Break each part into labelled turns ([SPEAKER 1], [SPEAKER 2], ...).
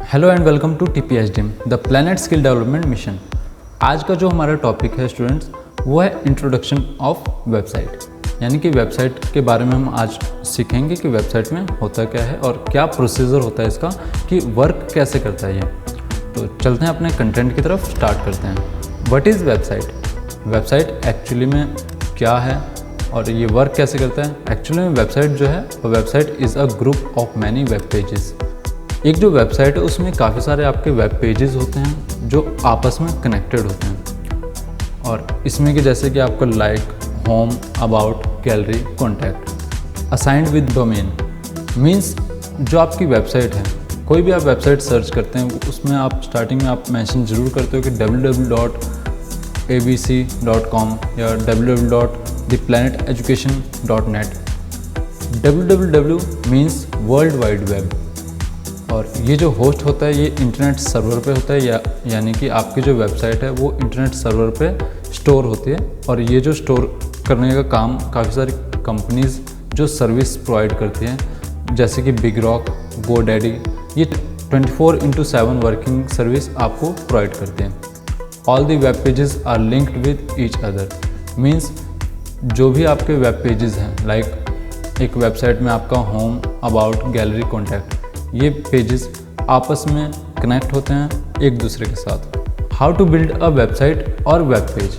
[SPEAKER 1] Hello and welcome to TPSDM the planet skill development mission. आज का जो हमारा टॉपिक है स्टूडेंट्स, वो है इंट्रोडक्शन ऑफ वेबसाइट। यानी कि वेबसाइट के बारे में हम आज सीखेंगे कि वेबसाइट में होता क्या है और क्या प्रोसीजर होता है इसका, कि वर्क कैसे करता है ये। तो चलते हैं अपने कंटेंट की तरफ, स्टार्ट करते हैं। What is website? Website actually में क्या है और ये वर्क कैसे करता है? एक्चुअली में वेबसाइट जो है, website is a group of many web pages. एक जो वेबसाइट है उसमें काफ़ी सारे आपके वेब पेजेस होते हैं जो आपस में कनेक्टेड होते हैं। और इसमें कि जैसे कि आपका like, home, about, gallery, contact, assigned with domain. Means जो आपकी वेबसाइट है, कोई भी आप वेबसाइट सर्च करते हैं उसमें आप स्टार्टिंग में आप मेंशन ज़रूर करते हो कि www.abc.com या www.theplaneteducation.net। www means world wide web. और ये जो होस्ट होता है ये इंटरनेट सर्वर पे होता है, यानी कि आपकी जो वेबसाइट है वो इंटरनेट सर्वर पे स्टोर होती है। और ये जो स्टोर करने का काम काफ़ी सारी कंपनीज़ जो सर्विस प्रोवाइड करती हैं, जैसे कि बिग रॉक, GoDaddy, ये 24/7 वर्किंग सर्विस आपको प्रोवाइड करते हैं। All the web pages are linked with each other. Means जो भी आपके वेब पेजेस हैं, लाइक एक वेबसाइट में आपका होम, अबाउट, गैलरी, कॉन्टैक्ट, ये पेजेस आपस में कनेक्ट होते हैं एक दूसरे के साथ। How to build a website और वेब पेज।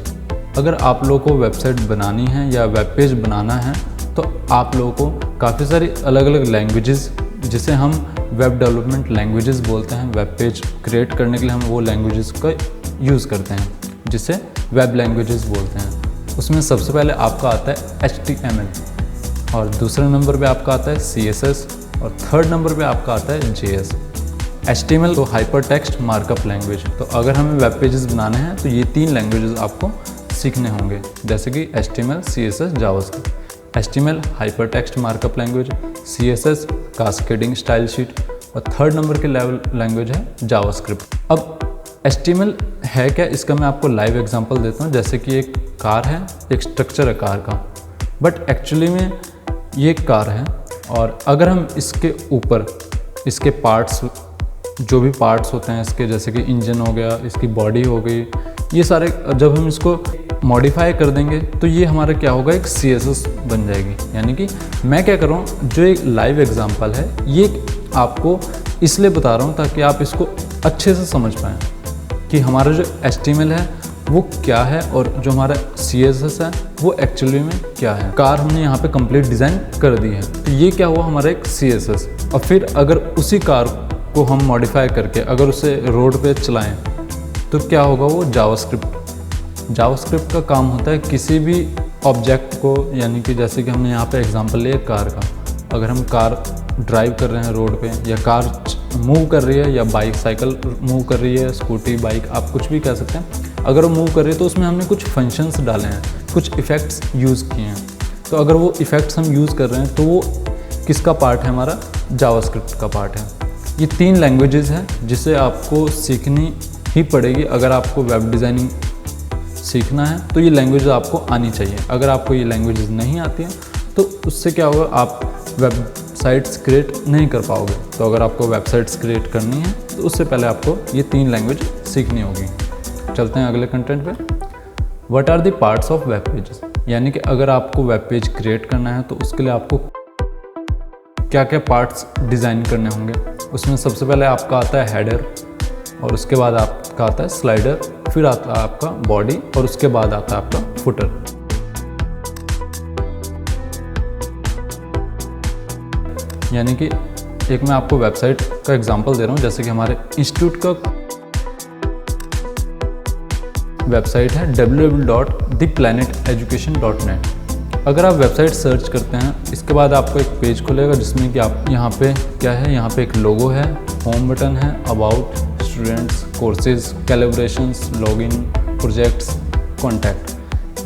[SPEAKER 1] अगर आप लोगों को वेबसाइट बनानी है या वेब पेज बनाना है तो आप लोगों को काफ़ी सारी अलग अलग लैंग्वेजेस, जिसे हम वेब डेवलपमेंट लैंग्वेजेस बोलते हैं, वेब पेज क्रिएट करने के लिए हम वो लैंग्वेजेस का यूज़ करते हैं, जिसे वेब लैंग्वेजेस बोलते हैं। उसमें सबसे पहले आपका आता है HTML, और दूसरे नंबर पे आपका आता है CSS, और थर्ड नंबर पे आपका आता है JS। HTML तो हाइपर टेक्स्ट मार्कअप लैंग्वेज। तो अगर हमें वेब पेजेस बनाने हैं तो ये 3 लैंग्वेजेस आपको सीखने होंगे, जैसे कि HTML, CSS, JavaScript. HTML hyper text markup language, CSS cascading style sheet, और थर्ड नंबर की लैंग्वेज है जावास्क्रिप्ट। अब HTML है क्या, इसका मैं आपको लाइव एग्जांपल देता हूँ। जैसे कि एक कार है, एक स्ट्रक्चर है कार का, बट एक्चुअली में ये एक कार है। और अगर हम इसके ऊपर इसके पार्ट्स, जो भी पार्ट्स होते हैं इसके, जैसे कि इंजन हो गया, इसकी बॉडी हो गई, ये सारे जब हम इसको मॉडिफाई कर देंगे तो ये हमारा क्या होगा, एक CSS बन जाएगी। यानी कि मैं क्या कर रहा हूँ, जो एक लाइव एग्जांपल है ये आपको इसलिए बता रहा हूँ ताकि आप इसको अच्छे से समझ पाएँ कि हमारा जो HTML है वो क्या है और जो हमारा CSS है वो एक्चुअली में क्या है। कार हमने यहाँ पे कंप्लीट डिज़ाइन कर दी है, तो ये क्या हुआ, हमारा एक CSS। और फिर अगर उसी कार को हम मॉडिफाई करके अगर उसे रोड पे चलाएं तो क्या होगा, वो जावास्क्रिप्ट। जावास्क्रिप्ट का काम होता है किसी भी ऑब्जेक्ट को, यानी कि जैसे कि हमने यहाँ पे एग्जांपल लिया कार का। अगर हम कार ड्राइव कर रहे हैं रोड पे, या कार मूव कर रही है, या बाइक, साइकिल मूव कर रही है, स्कूटी, बाइक, आप कुछ भी कह सकते हैं। अगर वो मूव कर रही है तो उसमें हमने कुछ फंक्शंस डाले हैं, कुछ इफ़ेक्ट्स यूज़ किए हैं। तो अगर वो इफ़ेक्ट्स हम यूज़ कर रहे हैं तो वो किसका पार्ट है, हमारा जावास्क्रिप्ट का पार्ट है। ये 3 लैंग्वेजेस हैं जिसे आपको सीखनी ही पड़ेगी। अगर आपको वेब डिज़ाइनिंग सीखना है तो ये लैंग्वेज आपको आनी चाहिए। अगर आपको ये लैंग्वेजेस नहीं आती हैं तो उससे क्या होगा, आप वेबसाइट्स क्रिएट नहीं कर पाओगे। तो अगर आपको वेबसाइट्स क्रिएट करनी है तो उससे पहले आपको ये 3 लैंग्वेज सीखनी होगी। चलते हैं अगले कंटेंट पे। What are the parts of web pages. यानी कि अगर आपको वेब पेज क्रिएट करना है तो उसके लिए आपको क्या क्या पार्ट्स डिज़ाइन करने होंगे। उसमें सबसे पहले आपका आता है हेडर, और उसके बाद आपका आता है स्लाइडर, फिर आता है आपका बॉडी, और उसके बाद आता है आपका फुटर। यानी कि एक मैं आपको वेबसाइट का एग्जांपल दे रहा हूँ, जैसे कि हमारे इंस्टीट्यूट का वेबसाइट है www.theplaneteducation.net। अगर आप वेबसाइट सर्च करते हैं, इसके बाद आपको एक पेज खुलेगा जिसमें कि आप यहाँ पे क्या है, यहाँ पे एक लोगो है, होम बटन है, about, students, courses, calibrations, login, projects, contact.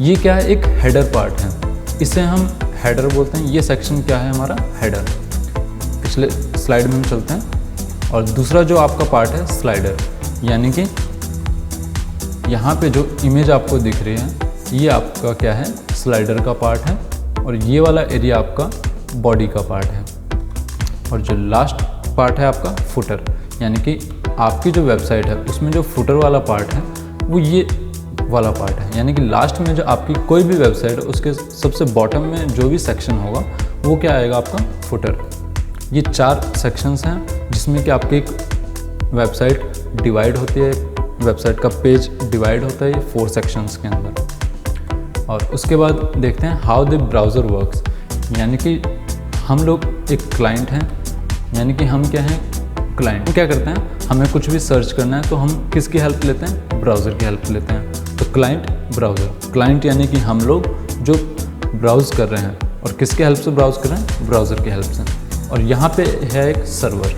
[SPEAKER 1] ये क्या है, एक हेडर पार्ट है, इसे हम हेडर बोलते हैं। ये सेक्शन क्या है, हमारा हेडर। पिछले स्लाइड में हम चलते हैं। और दूसरा जो आपका पार्ट है स्लाइडर, यानी कि यहाँ पे जो इमेज आपको दिख रही है ये आपका क्या है, स्लाइडर का पार्ट है, और ये वाला एरिया आपका बॉडी का पार्ट है। और जो लास्ट पार्ट है आपका फुटर, यानी कि आपकी जो वेबसाइट है उसमें जो फुटर वाला पार्ट है वो ये वाला पार्ट है, यानी कि लास्ट में जो आपकी कोई भी वेबसाइट है उसके सबसे बॉटम में जो भी सेक्शन होगा वो क्या आएगा, आपका फुटर। ये 4 सेक्शंस हैं जिसमें कि आपकी एक वेबसाइट डिवाइड होती है, वेबसाइट का पेज डिवाइड होता है ये 4 सेक्शंस के अंदर। और उसके बाद देखते हैं हाउ द ब्राउज़र वर्क्स, यानी कि हम लोग एक क्लाइंट हैं, यानी कि हम क्या हैं, क्लाइंट। क्या करते हैं, हमें कुछ भी सर्च करना है तो हम किसकी हेल्प लेते हैं, ब्राउज़र की हेल्प लेते हैं। तो क्लाइंट, ब्राउज़र। क्लाइंट यानी कि हम लोग जो ब्राउज़ कर रहे हैं, और किसके हेल्प से ब्राउज़ कर रहे हैं, ब्राउज़र की हेल्प से। और यहाँ पे है एक सर्वर,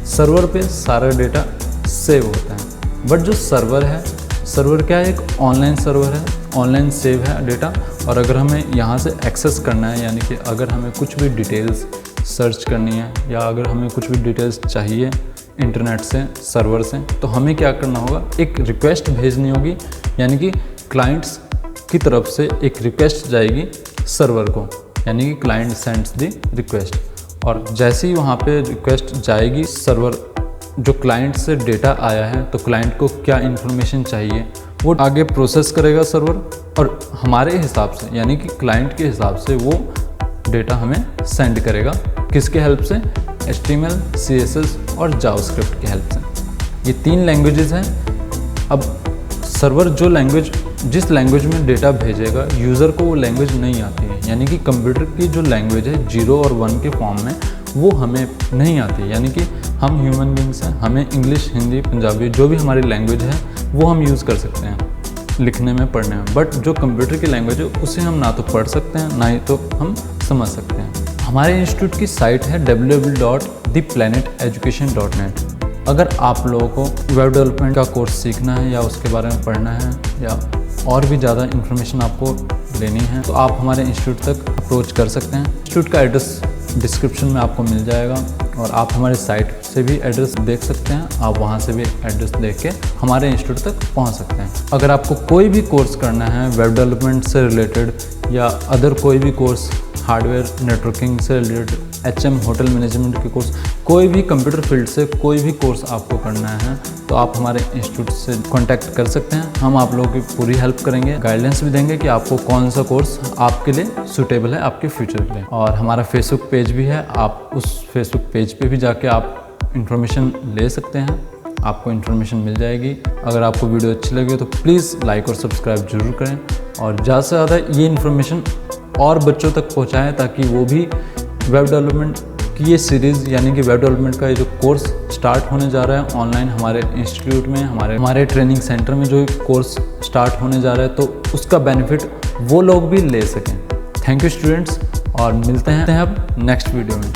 [SPEAKER 1] सर्वर पे सारा डेटा सेव होता है। बट जो सर्वर है, सर्वर क्या है, एक ऑनलाइन सर्वर है, ऑनलाइन सेव है डेटा। और अगर हमें यहाँ से एक्सेस करना है, यानी कि अगर हमें कुछ भी डिटेल्स सर्च करनी है या अगर हमें कुछ भी डिटेल्स चाहिए इंटरनेट से, सर्वर से, तो हमें क्या करना होगा, एक रिक्वेस्ट भेजनी होगी, यानी कि क्लाइंट्स की तरफ से एक रिक्वेस्ट जाएगी सर्वर को, यानी कि क्लाइंट सेंड्स द रिक्वेस्ट। और जैसे ही वहाँ पे रिक्वेस्ट जाएगी, सर्वर जो क्लाइंट से डेटा आया है तो क्लाइंट को क्या इन्फॉर्मेशन चाहिए वो आगे प्रोसेस करेगा सर्वर, और हमारे हिसाब से यानी कि क्लाइंट के हिसाब से वो डेटा हमें सेंड करेगा। किसके हेल्प से, HTML, CSS और जावास्क्रिप्ट की हेल्प से। ये 3 लैंग्वेजेस हैं। अब सर्वर जो लैंग्वेज, जिस लैंग्वेज में डेटा भेजेगा, यूज़र को वो लैंग्वेज नहीं आती है, यानी कि कंप्यूटर की जो लैंग्वेज है 0 और 1 के फॉर्म में, वो हमें नहीं आती है। यानी कि हम ह्यूमन बींग्स हैं, हमें इंग्लिश, हिंदी, पंजाबी जो भी हमारी लैंग्वेज है वो हम यूज़ कर सकते हैं लिखने में, पढ़ने में। बट जो कंप्यूटर की लैंग्वेज है उसे हम ना तो पढ़ सकते हैं, ना ही तो हम समझ सकते हैं। हमारे इंस्टीट्यूट की साइट है www.theplaneteducation.net। अगर आप लोगों को वेब डेवलपमेंट का कोर्स सीखना है या उसके बारे में पढ़ना है या और भी ज़्यादा इन्फॉर्मेशन आपको लेनी है तो आप हमारे इंस्टीट्यूट तक अप्रोच कर सकते हैं। इंस्टीट्यूट का एड्रेस डिस्क्रिप्शन में आपको मिल जाएगा, और आप हमारे साइट से भी एड्रेस देख सकते हैं, आप वहां से भी एड्रेस देख के हमारे इंस्टीट्यूट तक पहुंच सकते हैं। अगर आपको कोई भी कोर्स करना है वेब डेवलपमेंट से रिलेटेड या अदर कोई भी कोर्स, हार्डवेयर नेटवर्किंग से रिलेटेड, HM होटल मैनेजमेंट के कोर्स, कोई भी कंप्यूटर फील्ड से कोई भी कोर्स आपको करना है तो आप हमारे इंस्टीट्यूट से कांटेक्ट कर सकते हैं। हम आप लोगों की पूरी हेल्प करेंगे, गाइडेंस भी देंगे कि आपको कौन सा कोर्स आपके लिए सूटेबल है आपके फ्यूचर के लिए। और हमारा फेसबुक पेज भी है, आप उस फेसबुक पेज पे भी जाके आप इन्फॉर्मेशन ले सकते हैं, आपको इन्फॉर्मेशन मिल जाएगी। अगर आपको वीडियो अच्छी लगी तो प्लीज़ लाइक और सब्सक्राइब जरूर करें, और ज़्यादा से ज़्यादा ये इन्फॉर्मेशन और बच्चों तक पहुँचाएँ ताकि वो भी वेब डेवलपमेंट की ये सीरीज़, यानी कि वेब डेवलपमेंट का ये जो कोर्स स्टार्ट होने जा रहा है ऑनलाइन हमारे इंस्टीट्यूट में, हमारे ट्रेनिंग सेंटर में जो कोर्स स्टार्ट होने जा रहा है, तो उसका बेनिफिट वो लोग भी ले सकें। थैंक यू स्टूडेंट्स, और मिलते हैं अब नेक्स्ट वीडियो में।